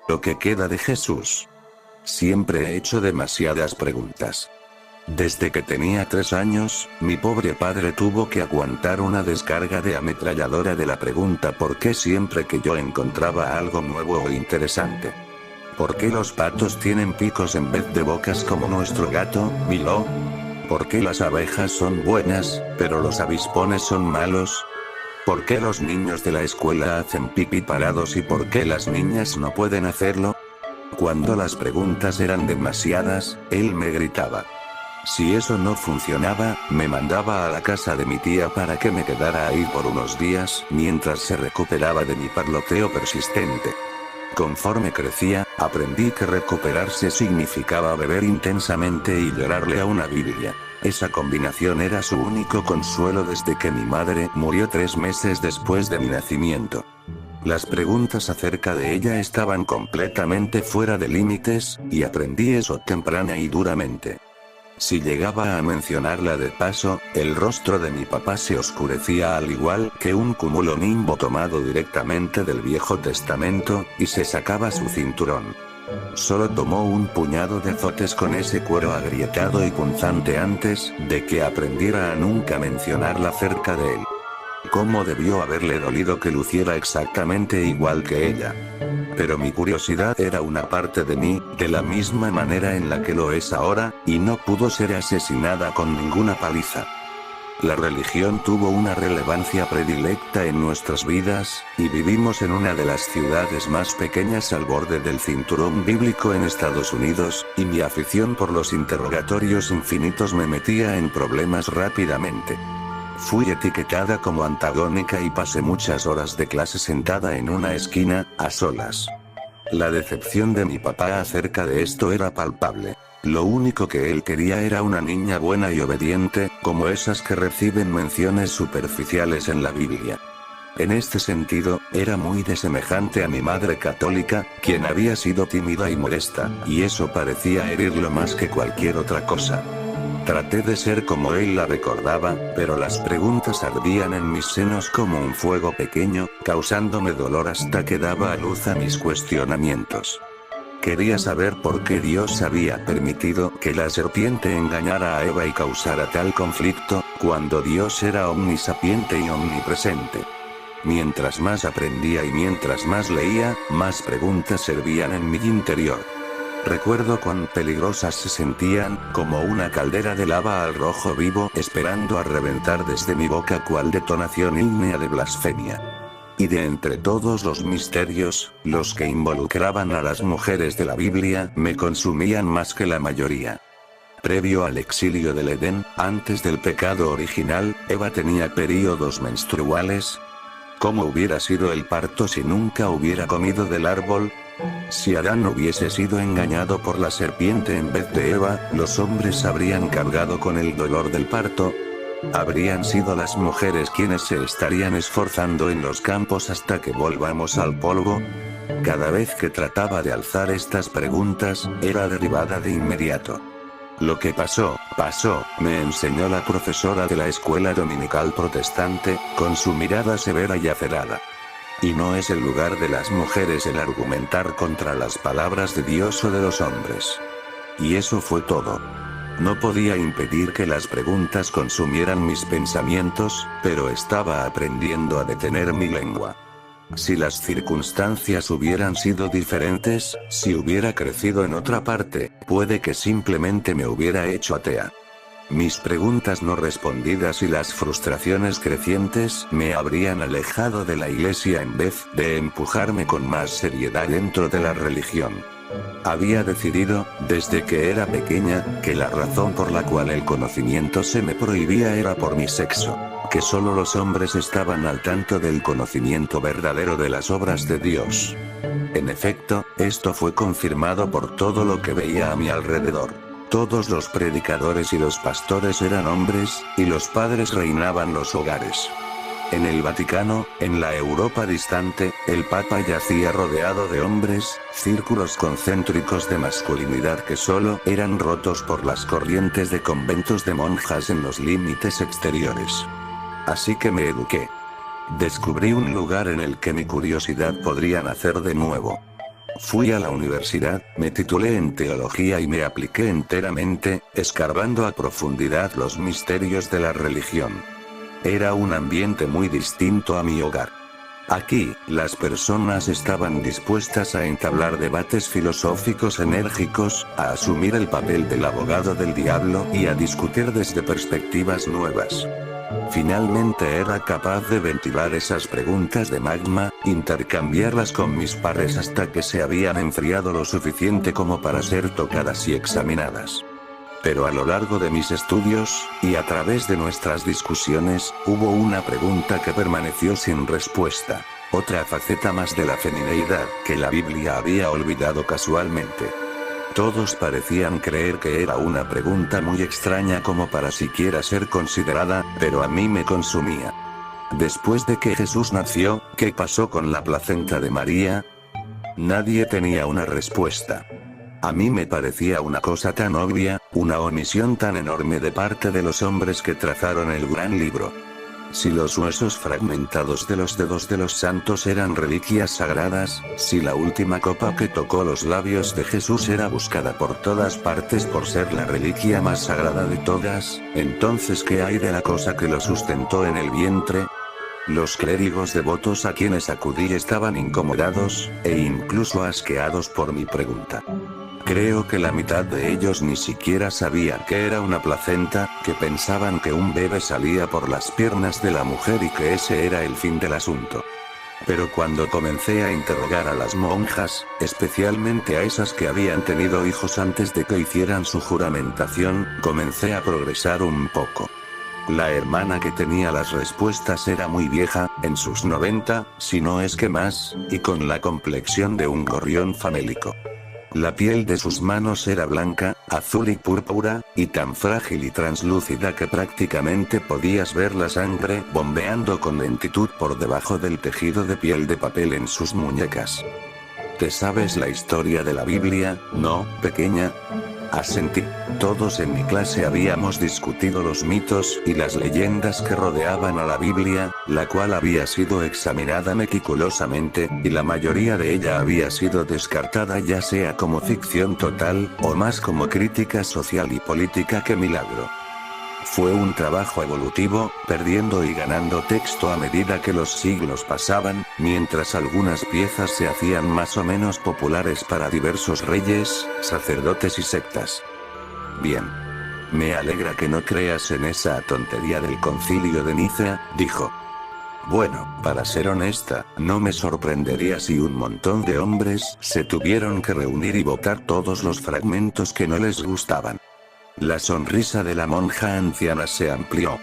Lo que queda de Jesús. Siempre he hecho demasiadas preguntas. Desde que tenía 3 años, mi pobre padre tuvo que aguantar una descarga de ametralladora de la pregunta ¿por qué siempre que yo encontraba algo nuevo o interesante? ¿Por qué los patos tienen picos en vez de bocas como nuestro gato, Milo? ¿Por qué las abejas son buenas, pero los avispones son malos? ¿Por qué los niños de la escuela hacen pipí parados y por qué las niñas no pueden hacerlo? Cuando las preguntas eran demasiadas, él me gritaba. Si eso no funcionaba, me mandaba a la casa de mi tía para que me quedara ahí por unos días mientras se recuperaba de mi parloteo persistente. Conforme crecía, aprendí que recuperarse significaba beber intensamente y llorarle a una Biblia. Esa combinación era su único consuelo desde que mi madre murió 3 meses después de mi nacimiento. Las preguntas acerca de ella estaban completamente fuera de límites, y aprendí eso temprana y duramente. Si llegaba a mencionarla de paso, el rostro de mi papá se oscurecía al igual que un cumulonimbo tomado directamente del Viejo Testamento, y se sacaba su cinturón. Solo tomó un puñado de azotes con ese cuero agrietado y punzante antes de que aprendiera a nunca mencionarla cerca de él. ¿Cómo debió haberle dolido que luciera exactamente igual que ella? Pero mi curiosidad era una parte de mí, de la misma manera en la que lo es ahora, y no pudo ser asesinada con ninguna paliza. La religión tuvo una relevancia predilecta en nuestras vidas, y vivimos en una de las ciudades más pequeñas al borde del cinturón bíblico en Estados Unidos, y mi afición por los interrogatorios infinitos me metía en problemas rápidamente. Fui etiquetada como antagónica y pasé muchas horas de clase sentada en una esquina, a solas. La decepción de mi papá acerca de esto era palpable. Lo único que él quería era una niña buena y obediente, como esas que reciben menciones superficiales en la Biblia. En este sentido, era muy desemejante a mi madre católica, quien había sido tímida y molesta, y eso parecía herirlo más que cualquier otra cosa. Traté de ser como él la recordaba, pero las preguntas ardían en mis senos como un fuego pequeño, causándome dolor hasta que daba a luz a mis cuestionamientos. Quería saber por qué Dios había permitido que la serpiente engañara a Eva y causara tal conflicto, cuando Dios era omnisapiente y omnipresente. Mientras más aprendía y mientras más leía, más preguntas servían en mi interior. Recuerdo cuán peligrosas se sentían, como una caldera de lava al rojo vivo esperando a reventar desde mi boca cual detonación ígnea de blasfemia. Y de entre todos los misterios, los que involucraban a las mujeres de la Biblia me consumían más que la mayoría. Previo al exilio del Edén, antes del pecado original, Eva tenía períodos menstruales. ¿Cómo hubiera sido el parto si nunca hubiera comido del árbol? Si Adán hubiese sido engañado por la serpiente en vez de Eva, los hombres habrían cargado con el dolor del parto. ¿Habrían sido las mujeres quienes se estarían esforzando en los campos hasta que volvamos al polvo? Cada vez que trataba de alzar estas preguntas, era derribada de inmediato. Lo que pasó, me enseñó la profesora de la escuela dominical protestante, con su mirada severa y aferrada. Y no es el lugar de las mujeres el argumentar contra las palabras de Dios o de los hombres. Y eso fue todo. No podía impedir que las preguntas consumieran mis pensamientos, pero estaba aprendiendo a detener mi lengua. Si las circunstancias hubieran sido diferentes, si hubiera crecido en otra parte, puede que simplemente me hubiera hecho atea. Mis preguntas no respondidas y las frustraciones crecientes me habrían alejado de la iglesia en vez de empujarme con más seriedad dentro de la religión. Había decidido, desde que era pequeña, que la razón por la cual el conocimiento se me prohibía era por mi sexo, que solo los hombres estaban al tanto del conocimiento verdadero de las obras de Dios. En efecto, esto fue confirmado por todo lo que veía a mi alrededor. Todos los predicadores y los pastores eran hombres, y los padres reinaban los hogares. En el Vaticano, en la Europa distante, el Papa yacía rodeado de hombres, círculos concéntricos de masculinidad que solo eran rotos por las corrientes de conventos de monjas en los límites exteriores. Así que me eduqué. Descubrí un lugar en el que mi curiosidad podría nacer de nuevo. Fui a la universidad, me titulé en teología y me apliqué enteramente, escarbando a profundidad los misterios de la religión. Era un ambiente muy distinto a mi hogar. Aquí, las personas estaban dispuestas a entablar debates filosóficos enérgicos, a asumir el papel del abogado del diablo y a discutir desde perspectivas nuevas. Finalmente era capaz de ventilar esas preguntas de magma, intercambiarlas con mis pares hasta que se habían enfriado lo suficiente como para ser tocadas y examinadas. Pero a lo largo de mis estudios, y a través de nuestras discusiones, hubo una pregunta que permaneció sin respuesta. Otra faceta más de la femineidad que la Biblia había olvidado casualmente. Todos parecían creer que era una pregunta muy extraña como para siquiera ser considerada, pero a mí me consumía. Después de que Jesús nació, ¿qué pasó con la placenta de María? Nadie tenía una respuesta. A mí me parecía una cosa tan obvia, una omisión tan enorme de parte de los hombres que trazaron el gran libro. Si los huesos fragmentados de los dedos de los santos eran reliquias sagradas, si la última copa que tocó los labios de Jesús era buscada por todas partes por ser la reliquia más sagrada de todas, entonces ¿qué hay de la cosa que lo sustentó en el vientre? Los clérigos devotos a quienes acudí estaban incomodados, e incluso asqueados por mi pregunta. Creo que la mitad de ellos ni siquiera sabían que era una placenta, que pensaban que un bebé salía por las piernas de la mujer y que ese era el fin del asunto. Pero cuando comencé a interrogar a las monjas, especialmente a esas que habían tenido hijos antes de que hicieran su juramentación, comencé a progresar un poco. La hermana que tenía las respuestas era muy vieja, en sus 90, si no es que más, y con la complexión de un gorrión famélico. La piel de sus manos era blanca, azul y púrpura, y tan frágil y translúcida que prácticamente podías ver la sangre bombeando con lentitud por debajo del tejido de piel de papel en sus muñecas. ¿Te sabes la historia de la Biblia, no, pequeña? Asentí. Todos en mi clase habíamos discutido los mitos y las leyendas que rodeaban a la Biblia, la cual había sido examinada meticulosamente, y la mayoría de ella había sido descartada ya sea como ficción total, o más como crítica social y política que milagro. Fue un trabajo evolutivo, perdiendo y ganando texto a medida que los siglos pasaban, mientras algunas piezas se hacían más o menos populares para diversos reyes, sacerdotes y sectas. Bien. Me alegra que no creas en esa tontería del concilio de Nicea, dijo. Bueno, para ser honesta, no me sorprendería si un montón de hombres se tuvieron que reunir y votar todos los fragmentos que no les gustaban. La sonrisa de la monja anciana se amplió.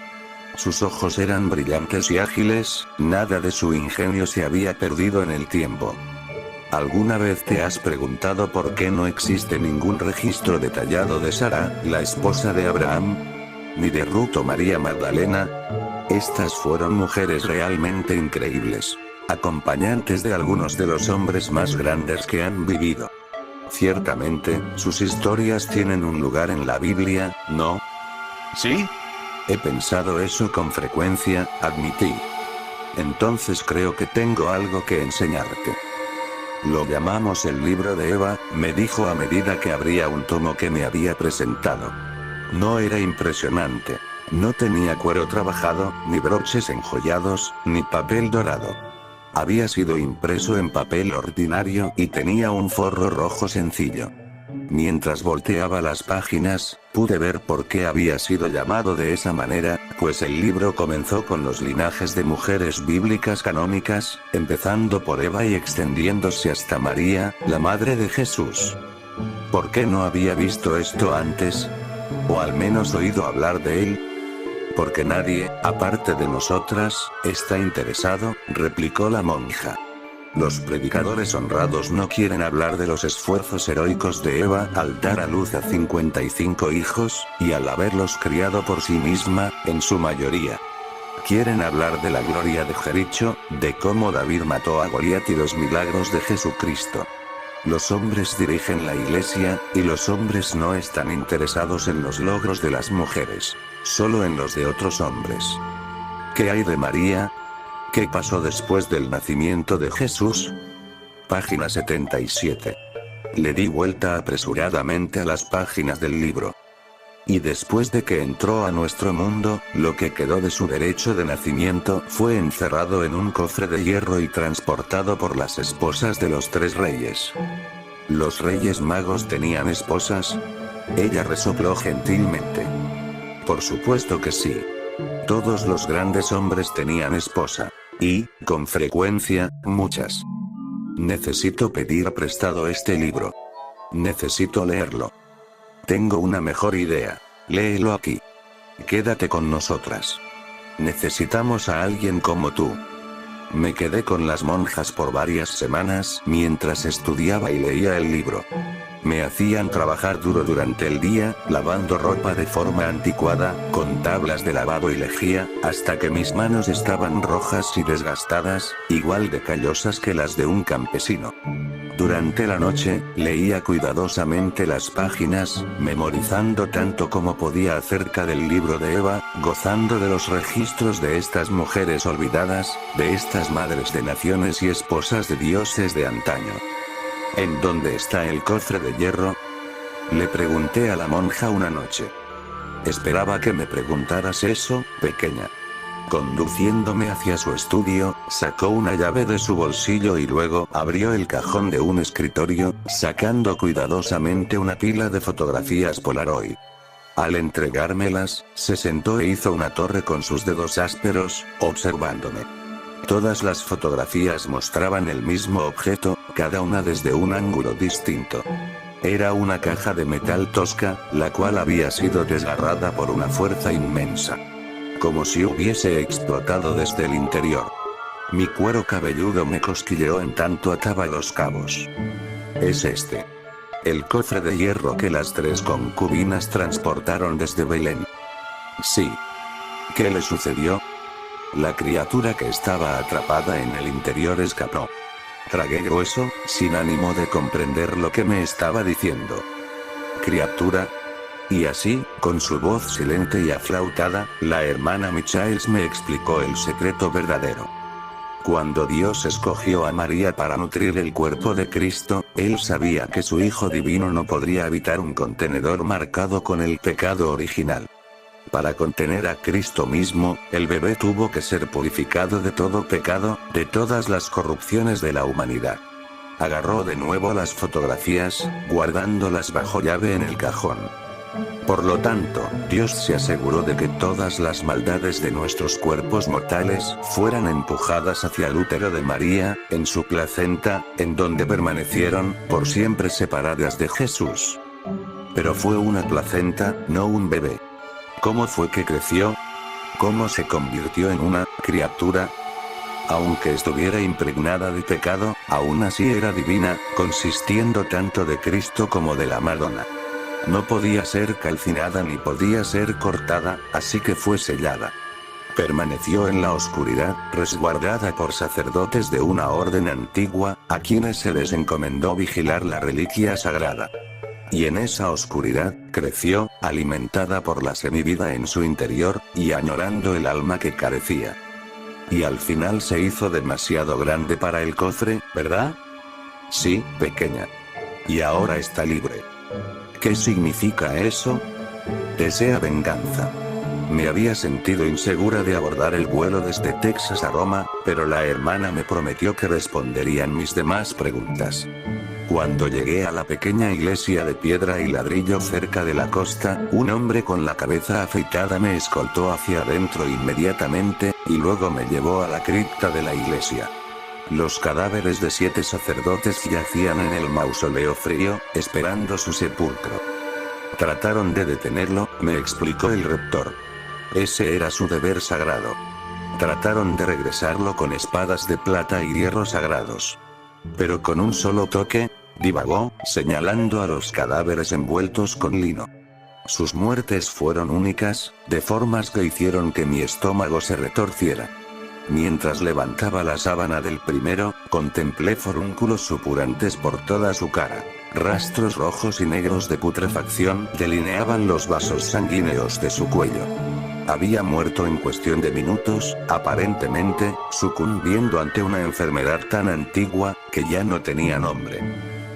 Sus ojos eran brillantes y ágiles, nada de su ingenio se había perdido en el tiempo. ¿Alguna vez te has preguntado por qué no existe ningún registro detallado de Sara, la esposa de Abraham? Ni de Ruth o María Magdalena. Estas fueron mujeres realmente increíbles. Acompañantes de algunos de los hombres más grandes que han vivido. Ciertamente, sus historias tienen un lugar en la Biblia, ¿no? ¿Sí? He pensado eso con frecuencia, admití. Entonces creo que tengo algo que enseñarte. Lo llamamos el libro de Eva, me dijo a medida que abría un tomo que me había presentado. No era impresionante. No tenía cuero trabajado, ni broches enjollados, ni papel dorado. Había sido impreso en papel ordinario y tenía un forro rojo sencillo. Mientras volteaba las páginas, pude ver por qué había sido llamado de esa manera, pues el libro comenzó con los linajes de mujeres bíblicas canónicas, empezando por Eva y extendiéndose hasta María, la madre de Jesús. ¿Por qué no había visto esto antes? O al menos oído hablar de él. Porque nadie, aparte de nosotras, está interesado, replicó la monja. Los predicadores honrados no quieren hablar de los esfuerzos heroicos de Eva al dar a luz a 55 hijos, y al haberlos criado por sí misma, en su mayoría. Quieren hablar de la gloria de Jericho, de cómo David mató a Goliat y los milagros de Jesucristo. Los hombres dirigen la iglesia, y los hombres no están interesados en los logros de las mujeres, solo en los de otros hombres. ¿Qué hay de María? ¿Qué pasó después del nacimiento de Jesús? Página 77. Le di vuelta apresuradamente a las páginas del libro. Y después de que entró a nuestro mundo, lo que quedó de su derecho de nacimiento fue encerrado en un cofre de hierro y transportado por las esposas de los 3 reyes. ¿Los reyes magos tenían esposas? Ella resopló gentilmente. Por supuesto que sí. Todos los grandes hombres tenían esposa. Y, con frecuencia, muchas. Necesito pedir prestado este libro. Necesito leerlo. Tengo una mejor idea. Léelo aquí. Quédate con nosotras. Necesitamos a alguien como tú. Me quedé con las monjas por varias semanas mientras estudiaba y leía el libro. Me hacían trabajar duro durante el día, lavando ropa de forma anticuada, con tablas de lavado y lejía, hasta que mis manos estaban rojas y desgastadas, igual de callosas que las de un campesino. Durante la noche, leía cuidadosamente las páginas, memorizando tanto como podía acerca del libro de Eva, gozando de los registros de estas mujeres olvidadas, de estas madres de naciones y esposas de dioses de antaño. ¿En dónde está el cofre de hierro? Le pregunté a la monja una noche. Esperaba que me preguntaras eso, pequeña. Conduciéndome hacia su estudio, sacó una llave de su bolsillo y luego abrió el cajón de un escritorio, sacando cuidadosamente una pila de fotografías Polaroid. Al entregármelas, se sentó e hizo una torre con sus dedos ásperos, observándome. Todas las fotografías mostraban el mismo objeto, cada una desde un ángulo distinto. Era una caja de metal tosca, la cual había sido desgarrada por una fuerza inmensa. Como si hubiese explotado desde el interior. Mi cuero cabelludo me cosquilleó en tanto ataba los cabos. Es este. El cofre de hierro que las 3 concubinas transportaron desde Belén. Sí. ¿Qué le sucedió? La criatura que estaba atrapada en el interior escapó. Tragué grueso, sin ánimo de comprender lo que me estaba diciendo. ¿Criatura? Y así, con su voz silente y aflautada, la hermana Michaels me explicó el secreto verdadero. Cuando Dios escogió a María para nutrir el cuerpo de Cristo, Él sabía que su Hijo Divino no podría habitar un contenedor marcado con el pecado original. Para contener a Cristo mismo, el bebé tuvo que ser purificado de todo pecado, de todas las corrupciones de la humanidad. Agarró de nuevo las fotografías, guardándolas bajo llave en el cajón. Por lo tanto, Dios se aseguró de que todas las maldades de nuestros cuerpos mortales fueran empujadas hacia el útero de María, en su placenta, en donde permanecieron, por siempre separadas de Jesús. Pero fue una placenta, no un bebé. ¿Cómo fue que creció? ¿Cómo se convirtió en una criatura? Aunque estuviera impregnada de pecado, aún así era divina, consistiendo tanto de Cristo como de la Madonna. No podía ser calcinada ni podía ser cortada, así que fue sellada. Permaneció en la oscuridad, resguardada por sacerdotes de una orden antigua, a quienes se les encomendó vigilar la reliquia sagrada. Y en esa oscuridad, creció, alimentada por la semivida en su interior, y añorando el alma que carecía. Y al final se hizo demasiado grande para el cofre, ¿verdad? Sí, pequeña. Y ahora está libre. ¿Qué significa eso? Desea venganza. Me había sentido insegura de abordar el vuelo desde Texas a Roma, pero la hermana me prometió que responderían mis demás preguntas. Cuando llegué a la pequeña iglesia de piedra y ladrillo cerca de la costa, un hombre con la cabeza afeitada me escoltó hacia adentro inmediatamente, y luego me llevó a la cripta de la iglesia. Los cadáveres de 7 sacerdotes yacían en el mausoleo frío, esperando su sepulcro. Trataron de detenerlo, me explicó el rector. Ese era su deber sagrado. Trataron de regresarlo con espadas de plata y hierro sagrados. Pero con un solo toque, divagó, señalando a los cadáveres envueltos con lino. Sus muertes fueron únicas, de formas que hicieron que mi estómago se retorciera. Mientras levantaba la sábana del primero, contemplé forúnculos supurantes por toda su cara. Rastros rojos y negros de putrefacción delineaban los vasos sanguíneos de su cuello. Había muerto en cuestión de minutos, aparentemente, sucumbiendo ante una enfermedad tan antigua, que ya no tenía nombre.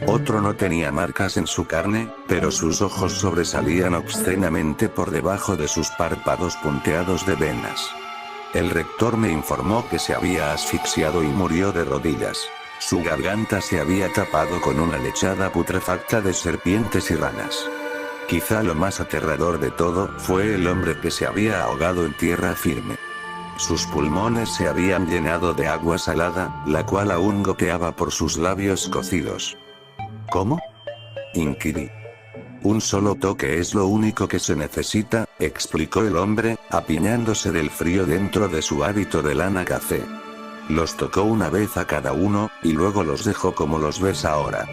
Otro no tenía marcas en su carne, pero sus ojos sobresalían obscenamente por debajo de sus párpados punteados de venas. El rector me informó que se había asfixiado y murió de rodillas. Su garganta se había tapado con una lechada putrefacta de serpientes y ranas. Quizá lo más aterrador de todo fue el hombre que se había ahogado en tierra firme. Sus pulmones se habían llenado de agua salada, la cual aún goteaba por sus labios cocidos. ¿Cómo?, inquirí. Un solo toque es lo único que se necesita, explicó el hombre, apiñándose del frío dentro de su hábito de lana café. Los tocó una vez a cada uno, y luego los dejó como los ves ahora.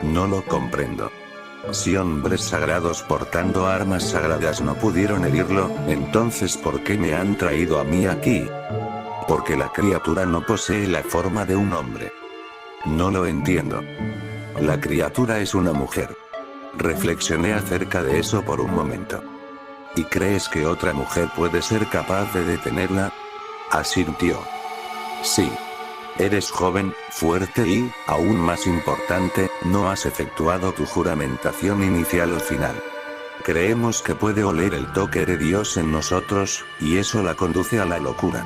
No lo comprendo. Si hombres sagrados portando armas sagradas no pudieron herirlo, entonces ¿por qué me han traído a mí aquí? Porque la criatura no posee la forma de un hombre. No lo entiendo. La criatura es una mujer. Reflexioné acerca de eso por un momento. ¿Y crees que otra mujer puede ser capaz de detenerla?, asintió. Sí. Eres joven, fuerte y, aún más importante, no has efectuado tu juramentación inicial o final. Creemos que puede oler el toque de Dios en nosotros, y eso la conduce a la locura.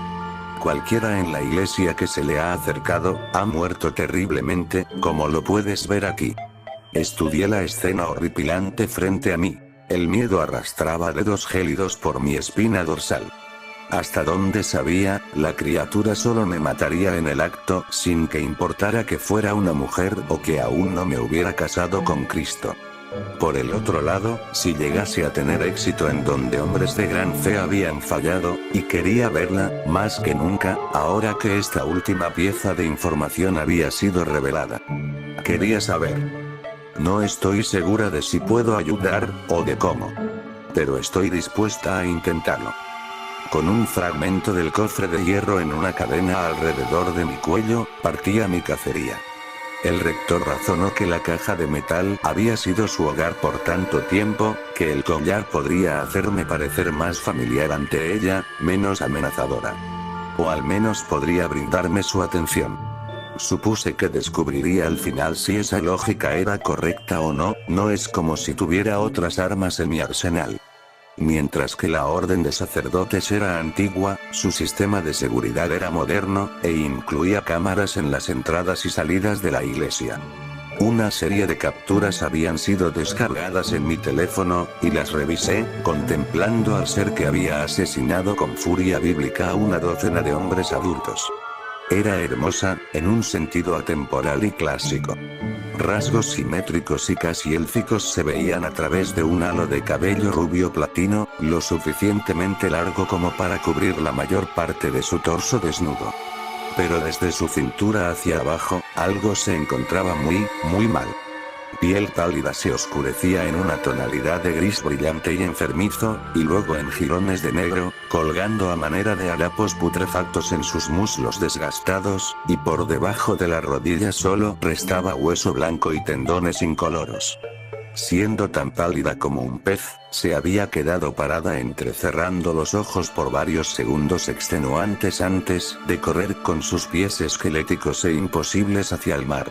Cualquiera en la iglesia que se le ha acercado, ha muerto terriblemente, como lo puedes ver aquí. Estudié la escena horripilante frente a mí. El miedo arrastraba dedos gélidos por mi espina dorsal. Hasta donde sabía, la criatura solo me mataría en el acto, sin que importara que fuera una mujer o que aún no me hubiera casado con Cristo. Por el otro lado, si llegase a tener éxito en donde hombres de gran fe habían fallado, y quería verla, más que nunca, ahora que esta última pieza de información había sido revelada. Quería saber. No estoy segura de si puedo ayudar, o de cómo. Pero estoy dispuesta a intentarlo. Con un fragmento del cofre de hierro en una cadena alrededor de mi cuello, partía mi cacería. El rector razonó que la caja de metal había sido su hogar por tanto tiempo, que el collar podría hacerme parecer más familiar ante ella, menos amenazadora. O al menos podría brindarme su atención. Supuse que descubriría al final si esa lógica era correcta o no, no es como si tuviera otras armas en mi arsenal. Mientras que la orden de sacerdotes era antigua, su sistema de seguridad era moderno, e incluía cámaras en las entradas y salidas de la iglesia. Una serie de capturas habían sido descargadas en mi teléfono, y las revisé, contemplando al ser que había asesinado con furia bíblica a una docena de hombres adultos. Era hermosa, en un sentido atemporal y clásico. Rasgos simétricos y casi élficos se veían a través de un halo de cabello rubio platino, lo suficientemente largo como para cubrir la mayor parte de su torso desnudo. Pero desde su cintura hacia abajo, algo se encontraba muy mal. Piel pálida se oscurecía en una tonalidad de gris brillante y enfermizo, y luego en jirones de negro, colgando a manera de harapos putrefactos en sus muslos desgastados, y por debajo de las rodillas solo restaba hueso blanco y tendones incoloros. Siendo tan pálida como un pez, se había quedado parada entrecerrando los ojos por varios segundos extenuantes antes de correr con sus pies esqueléticos e imposibles hacia el mar.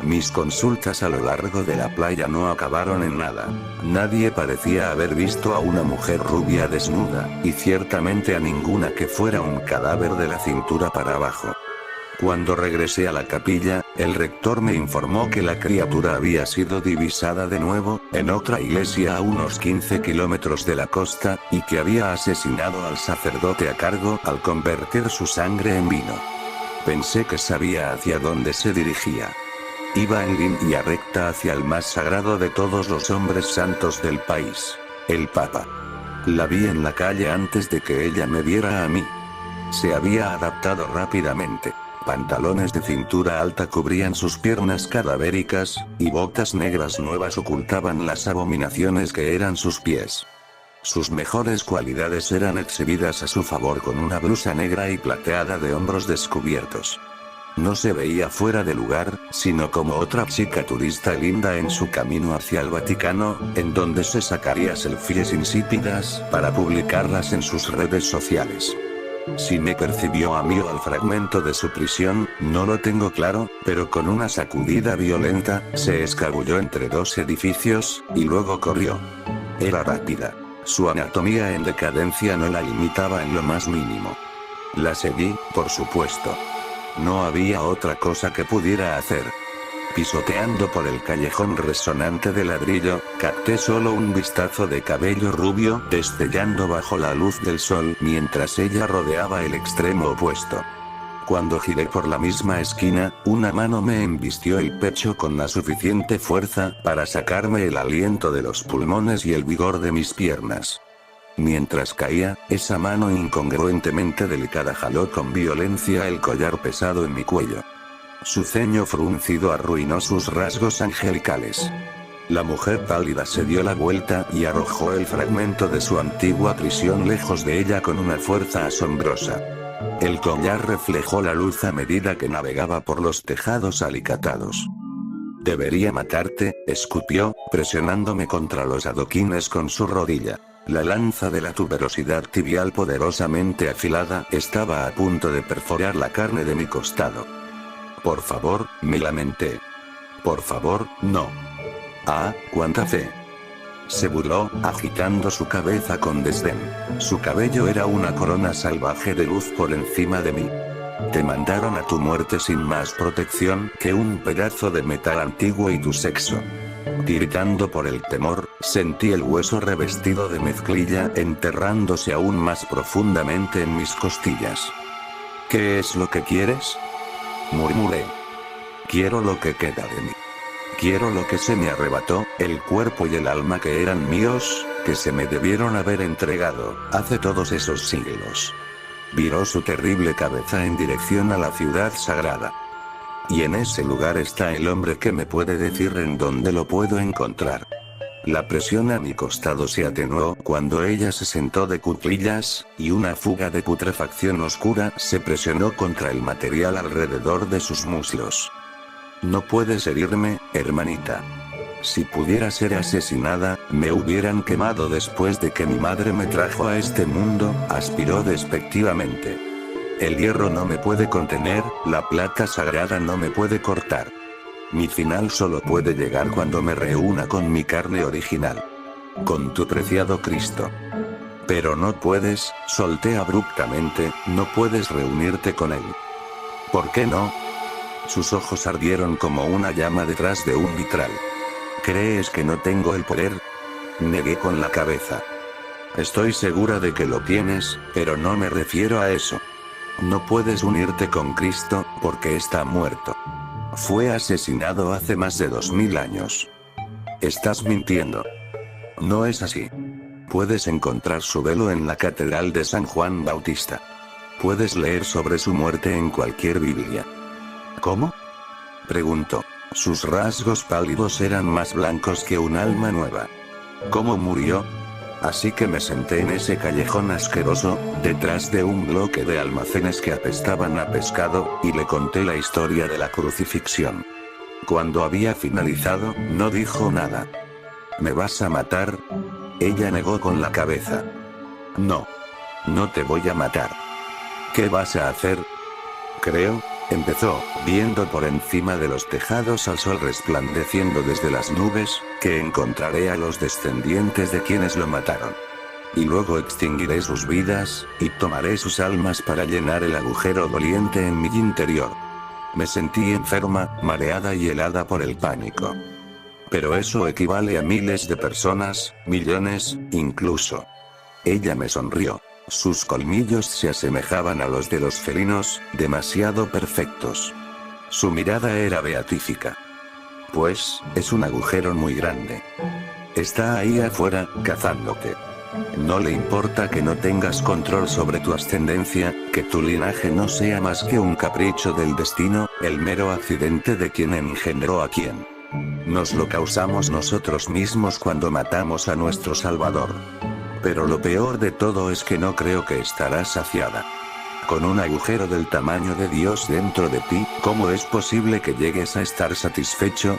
Mis consultas a lo largo de la playa no acabaron en nada. Nadie parecía haber visto a una mujer rubia desnuda, y ciertamente a ninguna que fuera un cadáver de la cintura para abajo. Cuando regresé a la capilla, el rector me informó que la criatura había sido divisada de nuevo, en otra iglesia a unos 15 kilómetros de la costa, y que había asesinado al sacerdote a cargo al convertir su sangre en vino. Pensé que sabía hacia dónde se dirigía. Iba en línea recta hacia el más sagrado de todos los hombres santos del país, el Papa. La vi en la calle antes de que ella me viera a mí. Se había adaptado rápidamente. Pantalones de cintura alta cubrían sus piernas cadavéricas, y botas negras nuevas ocultaban las abominaciones que eran sus pies. Sus mejores cualidades eran exhibidas a su favor con una blusa negra y plateada de hombros descubiertos. No se veía fuera de lugar, sino como otra chica turista linda en su camino hacia el Vaticano, en donde se sacaría selfies insípidas para publicarlas en sus redes sociales. Si me percibió a mí o al fragmento de su prisión, no lo tengo claro, pero con una sacudida violenta, se escabulló entre dos edificios, y luego corrió. Era rápida. Su anatomía en decadencia no la limitaba en lo más mínimo. La seguí, por supuesto. No había otra cosa que pudiera hacer. Pisoteando por el callejón resonante de ladrillo, capté solo un vistazo de cabello rubio destellando bajo la luz del sol mientras ella rodeaba el extremo opuesto. Cuando giré por la misma esquina, una mano me embistió el pecho con la suficiente fuerza para sacarme el aliento de los pulmones y el vigor de mis piernas. Mientras caía, esa mano incongruentemente delicada jaló con violencia el collar pesado en mi cuello. Su ceño fruncido arruinó sus rasgos angelicales. La mujer pálida se dio la vuelta y arrojó el fragmento de su antigua prisión lejos de ella con una fuerza asombrosa. El collar reflejó la luz a medida que navegaba por los tejados alicatados. «Debería matarte», escupió, presionándome contra los adoquines con su rodilla. La lanza de la tuberosidad tibial poderosamente afilada estaba a punto de perforar la carne de mi costado. «Por favor», me lamenté. «Por favor, no». «Ah, cuánta fe». Se burló, agitando su cabeza con desdén. Su cabello era una corona salvaje de luz por encima de mí. «Te mandaron a tu muerte sin más protección que un pedazo de metal antiguo y tu sexo». Tiritando por el temor, sentí el hueso revestido de mezclilla enterrándose aún más profundamente en mis costillas. «¿Qué es lo que quieres?», murmuré. «Quiero lo que queda de mí. Quiero lo que se me arrebató, el cuerpo y el alma que eran míos, que se me debieron haber entregado, hace todos esos siglos». Viró su terrible cabeza en dirección a la ciudad sagrada. «Y en ese lugar está el hombre que me puede decir en dónde lo puedo encontrar». La presión a mi costado se atenuó cuando ella se sentó de cuclillas, y una fuga de putrefacción oscura se presionó contra el material alrededor de sus muslos. «No puedes herirme, hermanita. Si pudiera ser asesinada, me hubieran quemado después de que mi madre me trajo a este mundo», aspiró despectivamente. «El hierro no me puede contener, la plata sagrada no me puede cortar. Mi final solo puede llegar cuando me reúna con mi carne original. Con tu preciado Cristo». «Pero no puedes», solté abruptamente, «no puedes reunirte con él». «¿Por qué no?». Sus ojos ardieron como una llama detrás de un vitral. «¿Crees que no tengo el poder?». Negué con la cabeza. «Estoy segura de que lo tienes, pero no me refiero a eso. No puedes unirte con Cristo, porque está muerto. Fue asesinado hace más de 2000 años. Estás mintiendo». «No es así. Puedes encontrar su velo en la Catedral de San Juan Bautista. Puedes leer sobre su muerte en cualquier Biblia». «¿Cómo?», preguntó. Sus rasgos pálidos eran más blancos que un alma nueva. «¿Cómo murió?». Así que me senté en ese callejón asqueroso, detrás de un bloque de almacenes que apestaban a pescado, y le conté la historia de la crucifixión. Cuando había finalizado, no dijo nada. «¿Me vas a matar?». Ella negó con la cabeza. «No. No te voy a matar». «¿Qué vas a hacer?». «Creo», empezó, viendo por encima de los tejados al sol resplandeciendo desde las nubes, «que encontraré a los descendientes de quienes lo mataron. Y luego extinguiré sus vidas, y tomaré sus almas para llenar el agujero doliente en mi interior». Me sentí enferma, mareada y helada por el pánico. «Pero eso equivale a miles de personas, millones, incluso». Ella me sonrió. Sus colmillos se asemejaban a los de los felinos, demasiado perfectos. Su mirada era beatífica. «Pues, es un agujero muy grande. Está ahí afuera, cazándote. No le importa que no tengas control sobre tu ascendencia, que tu linaje no sea más que un capricho del destino, el mero accidente de quien engendró a quien. Nos lo causamos nosotros mismos cuando matamos a nuestro Salvador. Pero lo peor de todo es que no creo que estarás saciada. Con un agujero del tamaño de Dios dentro de ti, ¿cómo es posible que llegues a estar satisfecho?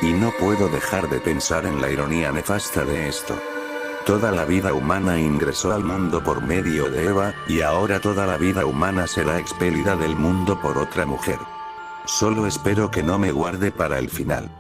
Y no puedo dejar de pensar en la ironía nefasta de esto. Toda la vida humana ingresó al mundo por medio de Eva, y ahora toda la vida humana será expelida del mundo por otra mujer. Solo espero que no me guarde para el final.